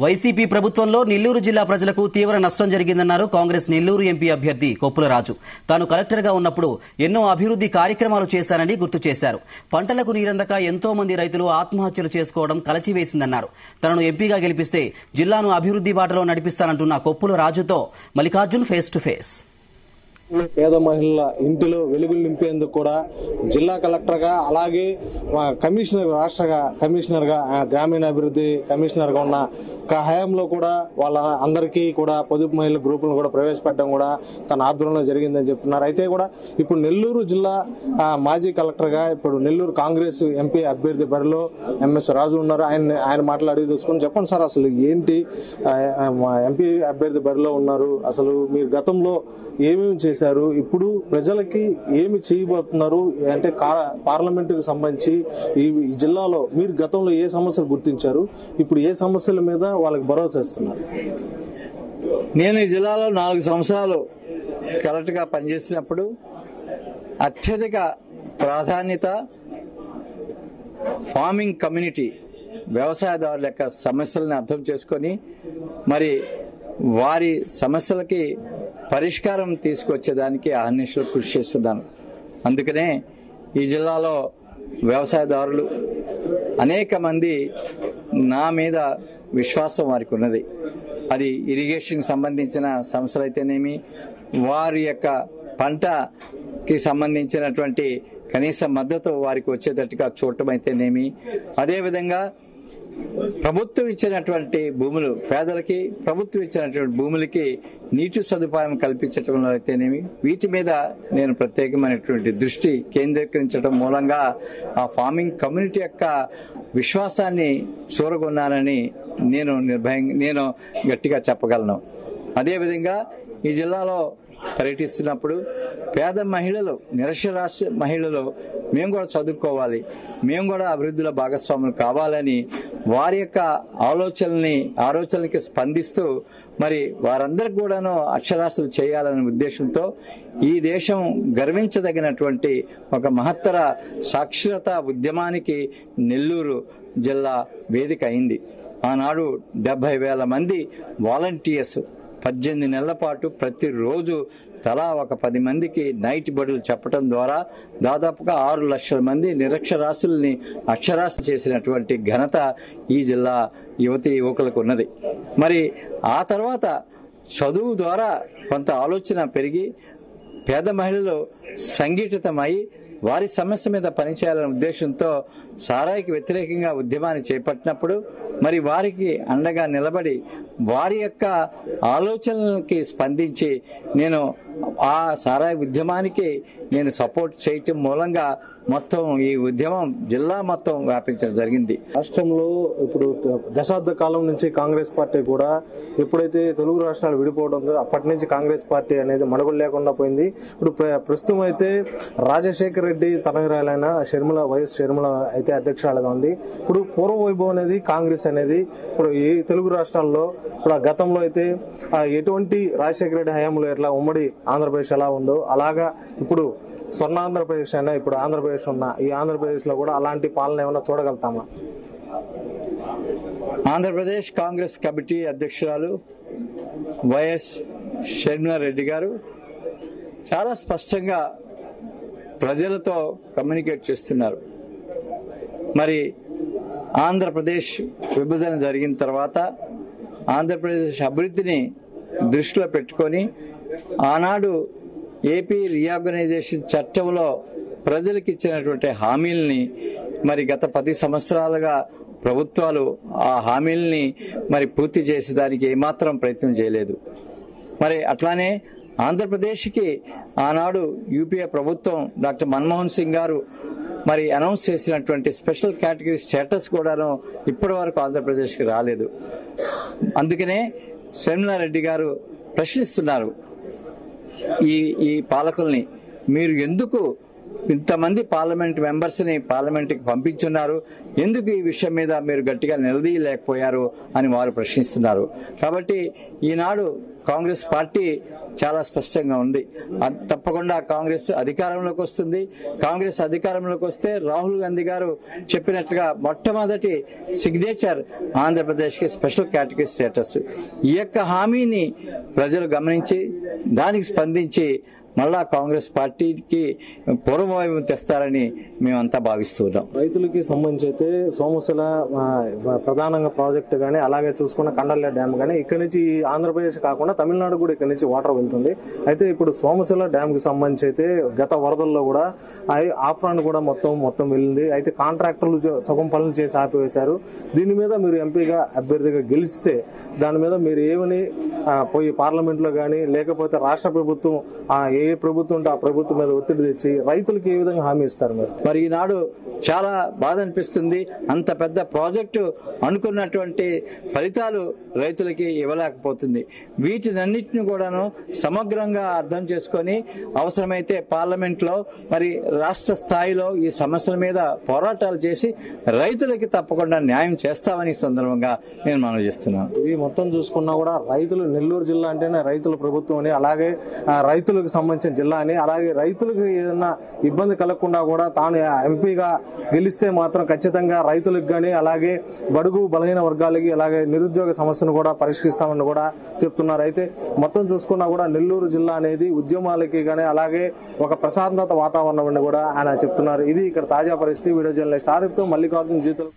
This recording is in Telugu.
వైసీపీ ప్రభుత్వంలో నెల్లూరు జిల్లా ప్రజలకు తీవ్ర నష్టం జరిగిందన్నారు కాంగ్రెస్ నెల్లూరు ఎంపీ అభ్యర్థి కొప్పుల రాజు. తాను కలెక్టర్గా ఉన్నప్పుడు ఎన్నో అభివృద్ధి కార్యక్రమాలు చేశానని గుర్తు చేశారు. పంటలకు నీరందక ఎంతో మంది రైతులు ఆత్మహత్యలు చేసుకోవడం కలచివేసిందన్నారు. తనను ఎంపీగా గెలిపిస్తే జిల్లాను అభివృద్ధి బాటలో నడిపిస్తానంటున్న కొప్పుల రాజుతో మల్లికార్జున్ ఫేస్ టు ఫేస్. పేద మహిళల ఇంటిలో వెలుగులు నింపేందుకు కూడా జిల్లా కలెక్టర్గా, అలాగే కమిషనర్, రాష్ట్ర కమిషనర్గా, గ్రామీణాభివృద్ధి కమిషనర్గా ఉన్న హయాంలో కూడా వాళ్ళ అందరికీ కూడా పొదుపు మహిళల గ్రూపులను కూడా ప్రవేశపెట్టడం కూడా తన ఆధ్వర్యంలో జరిగిందని చెప్తున్నారు. అయితే కూడా ఇప్పుడు నెల్లూరు జిల్లా మాజీ కలెక్టర్గా ఇప్పుడు నెల్లూరు కాంగ్రెస్ ఎంపీ అభ్యర్థి బరిలో ఎంఎస్ రాజు ఉన్నారు. ఆయన మాట్లాడి తీసుకొని చెప్పండి సార్, అసలు ఏంటి ఎంపీ అభ్యర్థి బరిలో ఉన్నారు, అసలు మీరు గతంలో ఏమేమి చేశారు, ఇప్పుడు ప్రజలకి ఏమి చేయబోతున్నారు, అంటే పార్లమెంటుకు సంబంధించి ఈ జిల్లాలో మీరు గతంలో ఏ సమస్యలు గుర్తించారు, ఇప్పుడు ఏ సమస్యల మీద వాళ్ళకి భరోసా ఇస్తున్నారు? నేను ఈ జిల్లాలో 4 సంవత్సరాలు కలెక్టర్గా పనిచేసినప్పుడు అత్యధిక ప్రాధాన్యత ఫార్మింగ్ కమ్యూనిటీ, వ్యవసాయదారుల యొక్క సమస్యలను అర్థం చేసుకొని మరి వారి సమస్యలకి పరిష్కారం తీసుకొచ్చేదానికి అహర్నిశలు కృషి చేస్తున్నాను. అందుకనే ఈ జిల్లాలో వ్యవసాయదారులు అనేక మంది నా మీద విశ్వాసం వారికి ఉన్నది. అది ఇరిగేషన్కి సంబంధించిన సమస్యలు అయితేనేమి, వారి యొక్క పంటకి సంబంధించినటువంటి కనీస మద్దతు వారికి వచ్చేటట్టుగా చూడటం అయితేనేమి, అదేవిధంగా ప్రభుత్వం ఇచ్చినటువంటి భూములు, పేదలకి ప్రభుత్వం ఇచ్చినటువంటి భూములకి నీటి సదుపాయం కల్పించడంలో అయితేనేమి, వీటి మీద నేను ప్రత్యేకమైనటువంటి దృష్టి కేంద్రీకరించడం మూలంగా ఆ ఫార్మింగ్ కమ్యూనిటీ యొక్క విశ్వాసాన్ని చూరగొన్నానని నేను గట్టిగా చెప్పగలను. అదేవిధంగా ఈ జిల్లాలో పర్యటిస్తున్నప్పుడు పేద మహిళలు, నిరక్షరాస్య మహిళలు మేము కూడా చదువుకోవాలి, మేము కూడా అభివృద్ధిలో భాగస్వాములు కావాలని వారి యొక్క ఆలోచనలకి స్పందిస్తూ మరి వారందరికి కూడాను అక్షరాస్యులు చేయాలనే ఉద్దేశంతో ఈ దేశం గర్వించదగినటువంటి ఒక మహత్తర సాక్షరతా ఉద్యమానికి నెల్లూరు జిల్లా వేదిక అయింది. ఆనాడు 70,000 మంది వాలంటీర్స్ 18 నెలల పాటు ప్రతిరోజు తలా ఒక 10 మందికి నైట్ బడులు చెప్పడం ద్వారా దాదాపుగా 6 లక్షల మంది నిరక్షరాస్యుల్ని అక్షరాస్యులు చేసినటువంటి ఘనత ఈ జిల్లా యువతీ యువకులకు ఉన్నది. మరి ఆ తర్వాత చదువు ద్వారా కొంత ఆలోచన పెరిగి పేద మహిళలు సంఘటితమై వారి సమస్య మీద పనిచేయాలనే ఉద్దేశంతో సారాయికి వ్యతిరేకంగా ఉద్యమాన్ని చేపట్టినప్పుడు మరి వారికి అండగా నిలబడి వారి యొక్క ఆలోచనలకి స్పందించి నేను ఆ సారాయి ఉద్యమానికి నేను సపోర్ట్ చేయటం మూలంగా మొత్తం ఈ ఉద్యమం జిల్లా మొత్తం వ్యాపించడం జరిగింది. రాష్ట్రంలో ఇప్పుడు దశాబ్ద కాలం నుంచి కాంగ్రెస్ పార్టీ కూడా ఎప్పుడైతే తెలుగు రాష్ట్రాలు విడిపోవడంతో అప్పటి నుంచి కాంగ్రెస్ పార్టీ అనేది మనుగడ లేకుండా పోయింది. ఇప్పుడు ప్రస్తుతం అయితే రాజశేఖర రెడ్డి తనయురాలైన వైఎస్ షర్మిల అయితే అధ్యక్షురాలుగా ఉంది. ఇప్పుడు పూర్వ వైభవం అనేది కాంగ్రెస్ అనేది ఇప్పుడు ఈ తెలుగు రాష్ట్రాల్లో ఇప్పుడు గతంలో అయితే ఎటువంటి రాజశేఖర రెడ్డి హయాంలో ఎట్లా ఉమ్మడి ఆంధ్రప్రదేశ్ ఎలా ఉందో అలాగా ఇప్పుడు స్వర్ణాంధ్రప్రదేశ్ అయినా ఇప్పుడు ఆంధ్రప్రదేశ్ ఉన్న ఈ ఆంధ్రప్రదేశ్ లో కూడా అలాంటి పాలన ఏమైనా చూడగలుగుతామా? ఆంధ్రప్రదేశ్ కాంగ్రెస్ కమిటీ అధ్యక్షురాలు వైఎస్ షర్మిల రెడ్డి గారు చాలా స్పష్టంగా ప్రజలతో కమ్యూనికేట్ చేస్తున్నారు. మరి ఆంధ్రప్రదేశ్ విభజన జరిగిన తర్వాత ఆంధ్రప్రదేశ్ అభివృద్ధిని దృష్టిలో పెట్టుకొని ఆనాడు ఏపీ రీఆర్గనైజేషన్ చట్టంలో ప్రజలకు ఇచ్చినటువంటి హామీల్ని మరి గత 10 సంవత్సరాలుగా ప్రభుత్వాలు ఆ హామీల్ని మరి పూర్తి చేసేదానికి ఏమాత్రం ప్రయత్నం చేయలేదు. మరి అట్లానే ఆంధ్రప్రదేశ్కి ఆనాడు యూపీఏ ప్రభుత్వం డాక్టర్ మన్మోహన్ సింగ్ గారు మరి అనౌన్స్ చేసినటువంటి స్పెషల్ కేటగిరీ స్టేటస్ కూడాను ఇప్పటి వరకు ఆంధ్రప్రదేశ్కి రాలేదు. అందుకనే షర్మిలారెడ్డి గారు ప్రశ్నిస్తున్నారు ఈ పాలకుల్ని, మీరు ఎందుకు ఇంతమంది పార్లమెంట్ మెంబర్స్ ని పార్లమెంట్ కి పంపించున్నారు, ఎందుకు ఈ విషయం మీద మీరు గట్టిగా నిలదీయలేకపోయారు అని వారు ప్రశ్నిస్తున్నారు. కాబట్టి ఈనాడు కాంగ్రెస్ పార్టీ చాలా స్పష్టంగా ఉంది. తప్పకుండా కాంగ్రెస్ అధికారంలోకి వస్తుంది. కాంగ్రెస్ అధికారంలోకి వస్తే రాహుల్ గాంధీ గారు చెప్పినట్లుగా మొట్టమొదటి సిగ్నేచర్ ఆంధ్రప్రదేశ్ కి స్పెషల్ కేటగిరీ స్టేటస్. ఈ యొక్క హామీని ప్రజలు గమనించి దానికి స్పందించి మళ్ళా కాంగ్రెస్ పార్టీకి పూర్వవైపు తెస్తారని మేమంతా భావిస్తున్నాం. రైతులకి సంబంధించి అయితే సోమశిల ప్రధానంగా ప్రాజెక్టు కానీ అలాగే చూసుకున్న కండల్లే డ్యామ్ కానీ ఇక్కడ నుంచి ఆంధ్రప్రదేశ్ కాకుండా తమిళనాడు కూడా ఇక్కడ నుంచి వాటర్ వెళ్తుంది. అయితే ఇప్పుడు సోమశిల డ్యామ్ కి సంబంధించి అయితే గత వరదల్లో కూడా ఆఫ్రాన్ కూడా మొత్తం వెళ్ళింది. అయితే కాంట్రాక్టర్లు సగం పనులు చేసి ఆపివేశారు. దీని మీద మీరు ఎంపీగా అభ్యర్థిగా గెలిస్తే దాని మీద మీరు ఏమని పోయి పార్లమెంట్ లో కానీ లేకపోతే రాష్ట్ర ప్రభుత్వం ఏ ప్రభుత్వం ఉంటే ఆ ప్రభుత్వం మీద ఒత్తిడి తెచ్చి రైతులకు ఏ విధంగా హామీ ఇస్తారు మీరు? మరి ఈనాడు చాలా బాధ అనిపిస్తుంది. అంత పెద్ద ప్రాజెక్టు అనుకున్నటువంటి ఫలితాలు రైతులకి ఇవ్వలేకపోతుంది. వీటినన్నిటిని కూడాను సమగ్రంగా అర్థం చేసుకొని అవసరమైతే పార్లమెంట్ లో మరి రాష్ట్ర స్థాయిలో ఈ సమస్యల మీద పోరాటాలు చేసి రైతులకి తప్పకుండా న్యాయం చేస్తామని సందర్భంగా నేను మనవి చేస్తున్నాను. ఇది మొత్తం చూసుకున్నా కూడా రైతులు, నెల్లూరు జిల్లా అంటేనే రైతుల ప్రభుత్వం అని, అలాగే రైతులకు సంబంధించిన జిల్లా అని, అలాగే రైతులకు ఏదైనా ఇబ్బంది కలగకుండా కూడా తాను ఎంపీగా గెలిస్తే మాత్రం ఖచ్చితంగా రైతులకు కానీ అలాగే బడుగు బలహీన వర్గాలకి అలాగే నిరుద్యోగ సమస్యను కూడా పరిష్కరిస్తామని కూడా చెప్తున్నారు. అయితే మొత్తం చూసుకున్నా కూడా నెల్లూరు జిల్లా అనేది ఉద్యమాలకి కానీ అలాగే ఒక ప్రశాంతత వాతావరణం అని కూడా ఆయన చెప్తున్నారు. ఇది ఇక్కడ తాజా పరిస్థితి. వీడియో జర్నలిస్ట్ ఆరిఫ్తో మల్లికార్జున్ జీతులు.